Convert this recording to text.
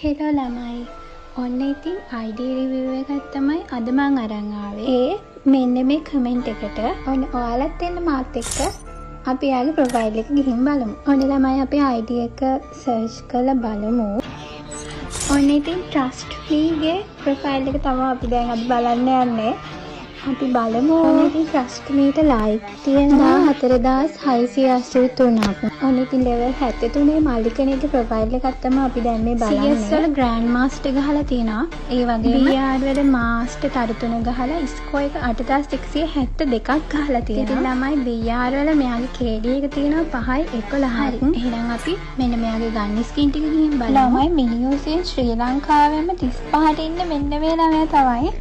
Hello ළමයි. ඔන්න ඉතින් ID රිවිව් එකක් තමයි අද මං අරන් ආවේ. මෙන්න මේ කමෙන්ට් එකට ඔන්න ඔයාලත් එන්න මාත් එක්ක අපි යාගේ ප්‍රොෆයිල් එක ගිහින් බලමු. ඔන්න ළමයි අපි ID එක සර්ච් කරලා බලමු. ඔන්න ඉතින් Trustfree ගේ ප්‍රොෆයිල් එක තමයි අපි දැන් අද බලන්න යන්නේ. අපි බලමු. ඔන්න ඉතින් Trustfreeට ලයික් තියෙනවා 4683ක්. ඔන්න ඉතින් level 73 මල්ලිකණේගේ ප්‍රොෆයිල් එකක් තමයි අපි දැන් මේ බලන්නේ. CS වල Grand Master ගහලා තියෙනවා. ඒ වගේම BR වල Master තරුතුන ගහලා score එක 8172ක් ගහලා තියෙනවා. ඉතින් ළමයි BR වල මෙයාගේ KD එක තියෙනවා 5යි 11යි. එහෙනම් අපි මෙන්න මෙයාගේ ගන්න ස්කින් ටික ගිහින් බලමු. ළමයි මිනියුසින් ශ්‍රී ලංකාවෙම 35ට ඉන්න මෙන්න මේ ළමයා තමයි.